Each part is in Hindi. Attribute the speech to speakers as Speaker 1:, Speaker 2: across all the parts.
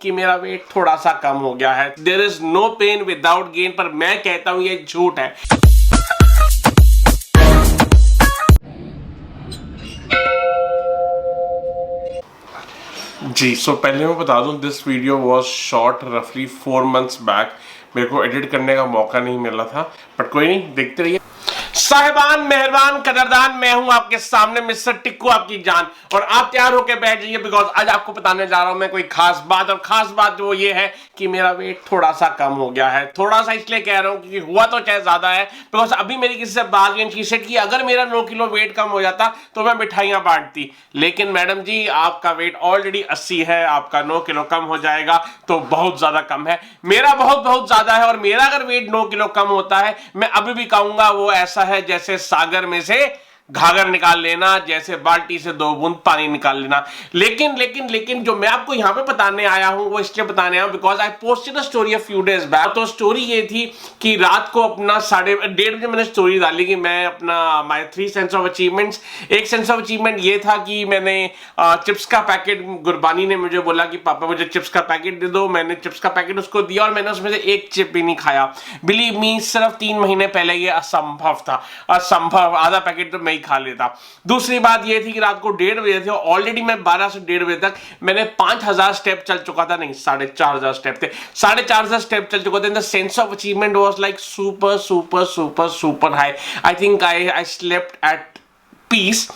Speaker 1: कि मेरा वेट थोड़ा सा कम हो गया है। There is no pain without gain, पर मैं कहता हूं ये झूठ है। जी पहले मैं बता दूं, दिस वीडियो वॉज शॉट रफली 4 months बैक। मेरे को एडिट करने का मौका नहीं मिला था, बट कोई नहीं, देखते रहिए। साहिबान, मेहरबान, कदरदान, मैं हूं आपके सामने मिस्टर टिक्कू, आपकी जान, और आप तैयार होकर बैठ जाइए बिकॉज आज आपको बताने जा रहा हूं मैं कोई खास बात। और खास बात वो ये है कि मेरा वेट थोड़ा सा कम हो गया है। थोड़ा सा इसलिए कह रहा हूं क्योंकि हुआ तो चाहे ज्यादा है, बिकॉज अभी मेरी किसी से बात हुई, शी सेड कि अगर मेरा 9 किलो वेट कम हो जाता तो मैं मिठाइयां बांटती। लेकिन मैडम जी, आपका वेट ऑलरेडी 80 है, आपका 9 किलो कम हो जाएगा तो बहुत ज्यादा कम है। मेरा बहुत ज्यादा है, और मेरा अगर वेट 9 किलो कम होता है, मैं अभी भी कहूंगा वो ऐसा है जैसे सागर में से घाघर निकाल लेना, जैसे बाल्टी से 2 बूंद पानी निकाल लेना। लेकिन जो मैं आपको यहां पे बताने आया हूं वो इसलिए बताने आया हूं because I posted a story a few days back. तो स्टोरी ये थी कि रात को अपना 1:30 बजे मैंने स्टोरी डाली कि मैं अपना माय 3 सेंस ऑफ अचीवमेंट्स। एक सेंस ऑफ अचीवमेंट ये था कि मैंने चिप्स का पैकेट, गुरबानी ने मुझे बोला कि पापा मुझे चिप्स का पैकेट दे दो। मैंने चिप्स का पैकेट उसको दिया और मैंने उसमें से एक चिप भी नहीं खाया। बिलीव मी, सिर्फ 3 महीने पहले ये असंभव था, असंभव। आधा पैकेट तो ही खा लेता। दूसरी बात यह थी कि रात को 1:30 बजे थे, ऑलरेडी मैं 12 से 1:30 बजे तक मैंने 5000 स्टेप चल चुका था, नहीं 4500 स्टेप थे, 4500 स्टेप चल चुके थे। The sense of achievement was like super high. I think I slept at peace.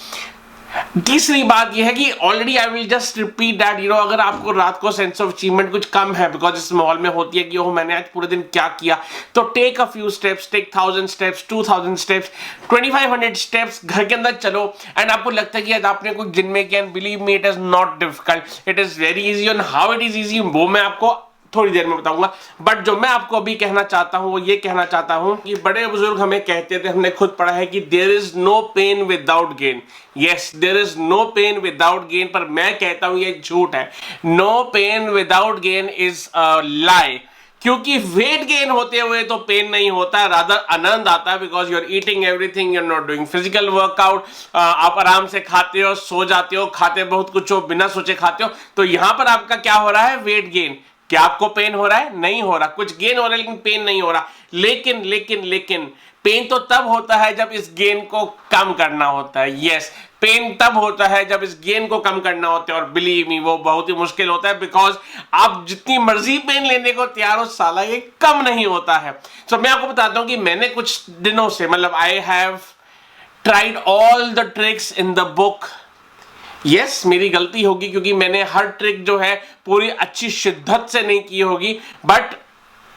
Speaker 1: तीसरी बात यह है कि already I will just repeat that, अगर आपको रात को सेंस ऑफ अचीवमेंट कुछ कम है, बिकॉज इस माहौल में होती है कि ओह मैंने आज पूरे दिन क्या किया, तो take a few steps, take 1000 steps, 2000 steps, 2500 steps घर के अंदर चलो। एंड आपको लगता है कि आज आपने कुछ दिन में किया, believe me it is not difficult, it is very easy. And how it is easy वो मैं आपको थोड़ी देर में बताऊंगा। बट जो मैं आपको अभी कहना चाहता हूं वो ये कहना चाहता हूं कि बड़े बुजुर्ग हमें कहते थे, हमने खुद पढ़ा है कि there is no pain without gain. Yes, there is no pain without gain, पर मैं कहता हूं ये झूठ है। No pain without gain is a lie, क्योंकि वेट गेन होते हुए तो पेन नहीं होता है, रादर आनंद आता है, because you are eating everything, you are not doing physical workout. आप आराम से खाते हो, सो जाते हो, खाते बहुत कुछ हो, बिना सोचे खाते हो। तो यहां पर आपका क्या हो रहा है, वेट गेन। क्या आपको पेन हो रहा है? नहीं हो रहा। कुछ गेन हो रहा है लेकिन पेन नहीं हो रहा। लेकिन पेन तो तब होता है जब इस गेन को कम करना होता है। यस, पेन तब होता है जब इस गेन को कम करना होता है, और बिलीव मी वो बहुत ही मुश्किल होता है, बिकॉज आप जितनी मर्जी पेन लेने को तैयार हो, साला ये कम नहीं होता है। तो मैं आपको बताता हूं कि मैंने कुछ दिनों से, मतलब आई have tried all the tricks in the book. Yes, मेरी गलती होगी क्योंकि मैंने हर ट्रिक जो है पूरी अच्छी शिद्दत से नहीं की होगी, but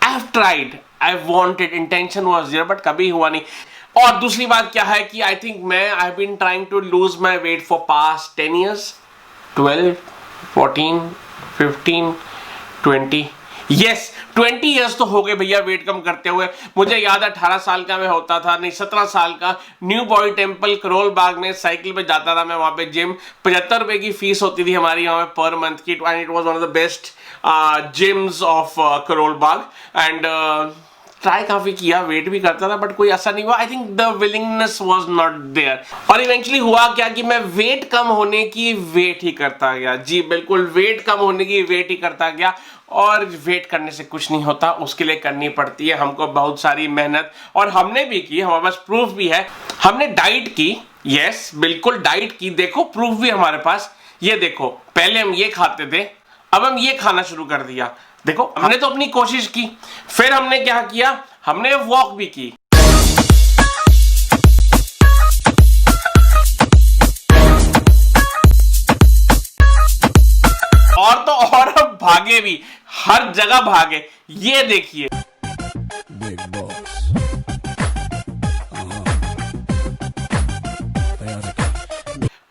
Speaker 1: I have tried, I wanted, intention was there, but कभी हुआ नहीं। और दूसरी बात क्या है कि I think I have been trying to lose my weight for past 10 years, 12, 14, 15, 20। Yes, 20 years तो हो गए भैया वेट कम करते हुए। मुझे याद है 18 साल का मैं होता था, नहीं 17 साल का, new body temple Karol Bagh में साइकिल पे जाता था मैं। वहां पे जिम 75 रुपए की फीस होती थी हमारी वहां पे पर मंथ की, and it was one of the best gyms of Karol Bagh. And try काफी किया, वेट भी करता था, बट कोई असर नहीं हुआ। I think the willingness was not there. और इवेंचुअली हुआ क्या कि मैं वेट कम होने की वेट ही करता गया। जी बिल्कुल, वेट कम होने की वेट ही करता गया। और वेट करने से कुछ नहीं होता, उसके लिए करनी पड़ती है हमको बहुत सारी मेहनत, और हमने भी की, हमारे पास प्रूफ भी है। हमने डाइट की, यस बिल्कुल डाइट की, देखो प्रूफ भी हमारे पास। ये देखो, पहले हम ये खाते थे, अब हम ये खाना शुरू कर दिया। देखो, हमने तो अपनी कोशिश की, फिर हमने क्या किया, हमने वॉक भी की, और तो और अब भागे भी, हर जगह भागे। ये देखिए,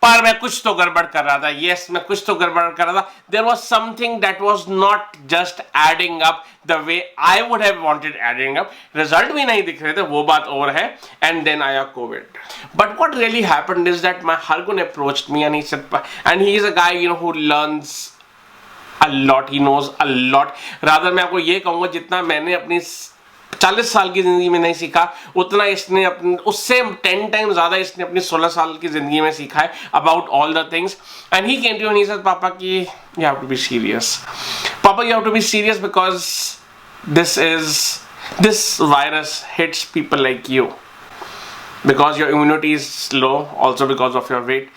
Speaker 1: पर मैं कुछ तो गड़बड़ कर रहा था। यस, मैं कुछ तो गड़बड़ कर रहा था। There was something that was not just adding up the way I would have wanted adding up. Result भी नहीं दिख रहे थे, वो बात और है। एंड देन आया Covid. But what really happened is that my Hargun approached me and he said, and he is a guy who learns a lot, he knows a lot। Rather मैं आपको ये कहूंगा, जितना मैंने अपनी 40 साल की जिंदगी में नहीं सीखा उतना इसने अपने उससे 10 टाइम ज्यादा इसने अपनी 16 साल की जिंदगी में सीखा है about all the things. And he came to me, he said पापा कि you have to be serious, पापा you have to be serious because this virus hits people like you because your immunity is low, also because of your weight.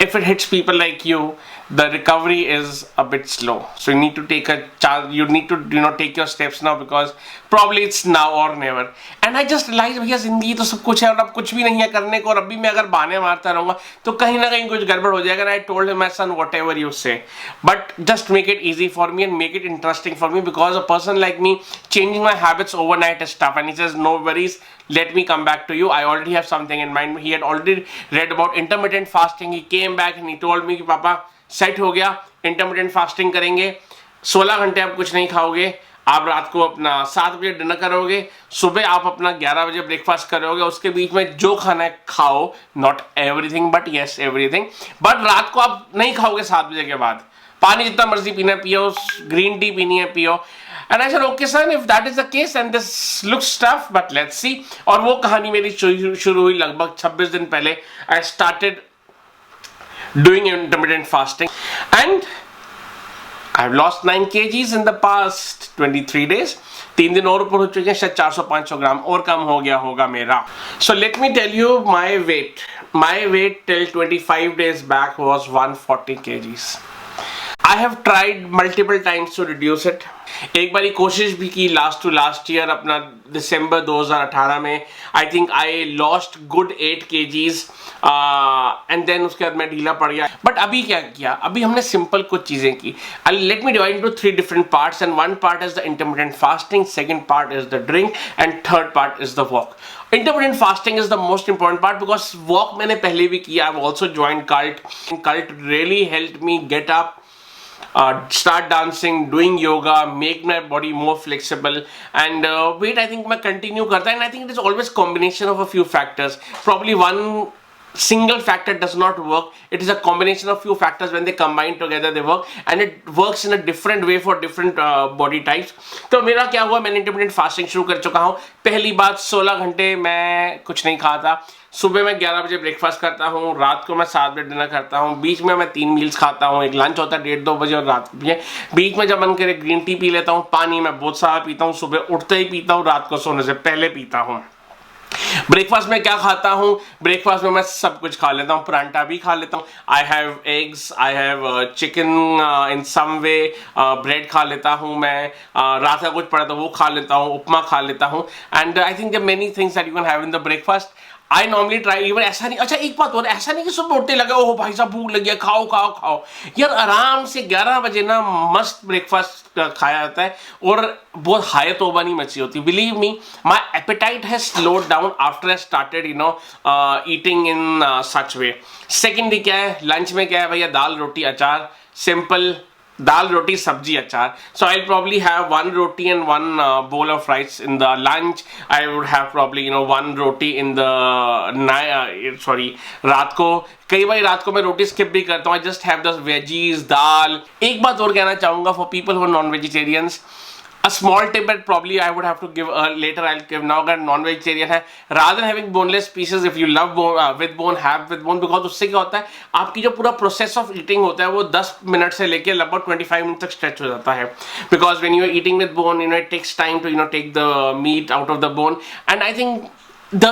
Speaker 1: If it hits people like you, the recovery is a bit slow, so you need to take a chance, you need to take your steps now because probably it's now or never. And I just realized भैया जिंदगी तो सब कुछ है और अब कुछ भी नहीं है करने को, और अभी मैं अगर बहाने मारता रहूंगा तो कहीं ना कहीं कुछ गड़बड़ हो जाएगा. I told him, my son, whatever you say, but just make it easy for me and make it interesting for me, because a person like me changing my habits overnight is tough. And he says, no worries, let me come back to you, I already have something in mind. He had already read about intermittent fasting. He came back and he told me कि पापा सेट हो गया, इंटरमिटेंट फास्टिंग करेंगे, 16 घंटे आप कुछ नहीं खाओगे, आप रात को अपना 7 बजे डिनर करोगे, सुबह आप अपना 11 बजे ब्रेकफास्ट करोगे, उसके बीच में जो खाना है खाओ, not everything but yes everything, but रात को आप नहीं खाओगे 7 बजे के बाद, पानी जितना मर्जी पीना है पियो, ग्रीन टी पीनी है पियो. And I said, okay son, if that is the case and this looks tough, but let's see. और वो कहानी मेरी शुरू हुई लगभग 26 दिन पहले. I started doing intermittent fasting and I've lost 9 kgs in the past 23 days. 3 दिन और ऊपर हो चुके हैं, शायद 400-500 ग्राम और कम हो गया होगा मेरा. So let me tell you my weight. My weight till 25 days back was 140 kgs. I have tried multiple times to reduce it. एक बारी कोशिश भी की लास्ट ईयर अपना दिसंबर 2018 में. I think I lost good 8 kgs and then उसके बाद मैं ढीला पड़ गया. बट अभी क्या किया, अभी हमने सिंपल कुछ चीजें की. Let me divide into 3 different parts and one part is the intermittent fasting, second part is the drink and third part is the walk. Intermittent fasting is the most important part because walk मैंने पहले भी किया. I've also joined cult. Cult really helped me get up, start dancing, doing yoga, make my body more flexible, and weight I think मैं continue करता. And I think it is always combination of a few factors. Probably one single factor does not work. It is a combination of few factors. When they combine together they work, and it works in a different way for different body types. तो मेरा क्या हुआ, मैंने इंटरमिटेंट फास्टिंग शुरू कर चुका हूँ. पहली बात 16 घंटे मैं कुछ नहीं खाता. सुबह मैं 11 बजे ब्रेकफास्ट करता हूँ, रात को मैं 7 बजे डिनर करता हूँ, बीच में मैं 3 मील्स खाता हूँ, एक लंच होता है 1:30-2 बजे और रात को भी. बीच में जब मन करे ग्रीन टी पी लेता हूँ, पानी मैं बहुत सारा पीता हूँ, सुबह उठते ही पीता हूँ, रात को सोने से पहले पीता हूँ. ब्रेकफास्ट में क्या खाता हूँ, ब्रेकफास्ट में मैं सब कुछ खा लेता हूँ, परांठा भी खा लेता हूँ. I have eggs, I have chicken in some way, bread खा लेता हूँ मैं, रात का कुछ पड़ा तो वो खा लेता हूँ, उपमा खा लेता हूँ. And I think there many things that you can have in the breakfast. I normally try even ऐसा नहीं. अच्छा एक बात और, ऐसा नहीं कि सुबह उठते लगे ओह भाई साहब भूख लगी है खाओ खाओ खाओ. यार आराम से 11 बजे ना मस्त ब्रेकफास्ट खाया जाता है और बहुत हाय तौबा नहीं मची होती. Believe me, my appetite has slowed down after I started eating in such way. Secondly क्या है, लंच में क्या है भैया, दाल रोटी अचार, सिंपल दाल रोटी सब्जी अचार. So I'll probably have 1 roti and 1 bowl of rice in the lunch. I would have probably 1 roti in the रात को. कई बार रात को मैं रोटी स्किप भी करता हूँ. I just have the veggies, दाल. एक बात और कहना चाहूंगा for people who are non-vegetarians. A small tip that probably I would have to give later. I'll give now. अगर non-vegetarian है, rather than having boneless pieces, if you love with bone, have with bone, because उससे क्या होता है, आपकी जो पूरा process of eating होता है वो 10 मिनट से लेके लगभग 25 मिनट तक stretch हो जाता है. Because when you are eating with bone, it takes time to take the meat out of the bone, and I think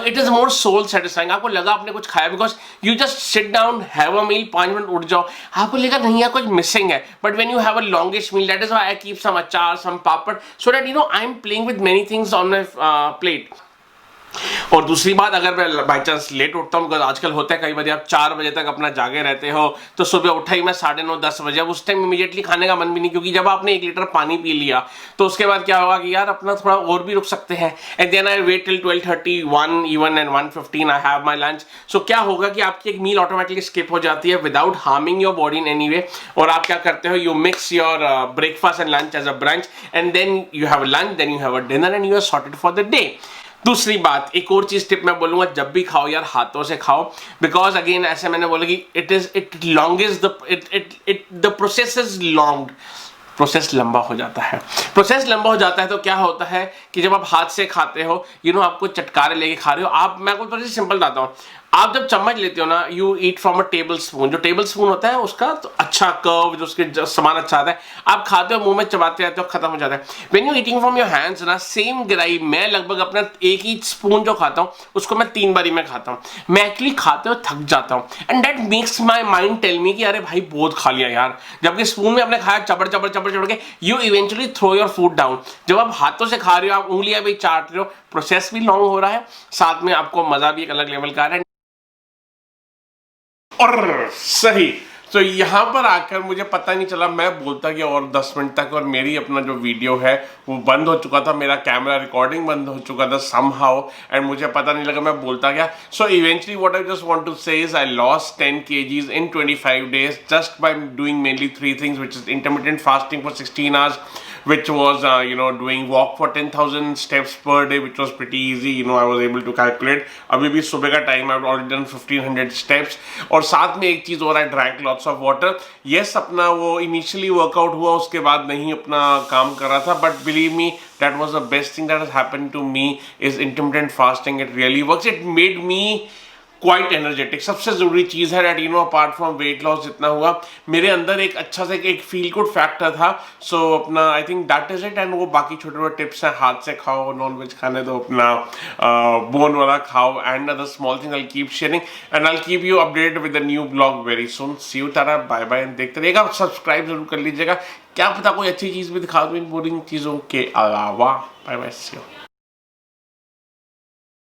Speaker 1: it is more soul satisfying. आपको लगा आपने कुछ खाया, because you just sit down, have a meal, 5 minute उठ जाओ, आपको लगा नहीं यार कुछ मिसिंग है. But when you have a longish meal, that is why I keep some achar, some papad, so that I'm playing with many things on my plate. और दूसरी बात, अगर मैं बाई चांस लेट उठता हूँ, आजकल होता है कई बार आप 4 बजे तक अपना जागे रहते हो, तो सुबह उठा ही मैं 9:30-10 बजे. अब उस टाइम इमीडिएटली खाने का मन भी नहीं, क्योंकि जब आपने 1 लीटर पानी पी लिया तो उसके बाद क्या होगा कि यार अपना थोड़ा और भी रुक सकते हैं. And then I wait till 12:30, 1 even and 1:15 I have my lunch. So क्या होगा कि आपकी एक मील ऑटोमेटिकली स्किप हो जाती है without harming your body in any way. और आप क्या करते हो, you mix your breakfast and lunch as a brunch, and then you have a lunch, then you have a dinner, and you are sorted for the day. दूसरी बात, एक और चीज टिप मैं बोलूंगा, जब भी खाओ यार हाथों से खाओ. बिकॉज अगेन ऐसे मैंने बोला कि the process is long. Process लंबा हो जाता है। प्रोसेस लंबा हो जाता है तो क्या होता है कि जब आप हाथ से खाते हो, आपको चटकारे लेके खा रहे हो आप, मैं आपको थोड़ी सी सिंपल बताता हूँ। आप जब चम्मच लेते हो ना, you eat from a table spoon, जो टेबल स्पून होता है उसका तो अच्छा कर्व, जो उसके सामान अच्छा आता है, आप खाते हो मुंह में चबाते रहते हो, खत्म हो जाता है। When you eating from your hands ना, सेम गिराई मैं लगभग अपना एक ही स्पून जो खाता हूँ उसको मैं 3 बारी में खाता हूँ। मैं एक्चुअली खाते हुए थक जाता हूँ and that makes my mind tell me कि अरे भाई बहुत खा लिया यार, जबकि स्पून में आपने खाया चबड़ चबड़ चबड़ चबड़ के, you eventually throw your food down. जब आप हाथों से खा रहे हो, आप उंगलियां भी चाट रहे हो, प्रोसेस भी लॉन्ग हो रहा है, साथ में आपको मजा भी एक अलग लेवल का आ रहा है। और सही तो यहां पर आकर मुझे पता नहीं चला, मैं बोलता कि और 10 मिनट तक, और मेरी अपना जो वीडियो है वो बंद हो चुका था, मेरा कैमरा रिकॉर्डिंग बंद हो चुका था समहाउ, एंड मुझे पता नहीं लगा, मैं बोलता गया। So eventually what I just want to say is I lost 10 kgs in 25 days just by doing mainly 3 things, which is intermittent fasting for 16 hours, which was doing walk for 10,000 steps per day, which was pretty easy. I was able to calculate. अभी भी सुबह का time, I've already done 1500 steps. और साथ में एक चीज और, I drank lots of water. Yes, अपना वो इनिशियली वर्कआउट हुआ, उसके बाद नहीं अपना काम कर रहा था, but believe me, that was the best thing that has happened to me is intermittent fasting. It really works. It made me quite energetic. सबसे जरूरी चीज है that apart from weight loss जितना हुआ, मेरे अंदर एक अच्छा से एक फील गुड फैक्टर था। सो अपना I think that is it. And वो बाकी छोटे छोटे टिप्स हैं, हाथ से खाओ, नॉन वेज खाने दो, अपना बोन वाला खाओ, and other small thing I keep sharing and I keep you updated with a new blog very soon. See you, tata, bye bye. देखते रहिएगा, सब्सक्राइब जरूर कर लीजिएगा, क्या पता कोई अच्छी चीज भी दिखा दूं इन बोरिंग चीजों के अलावा। Bye bye, see you.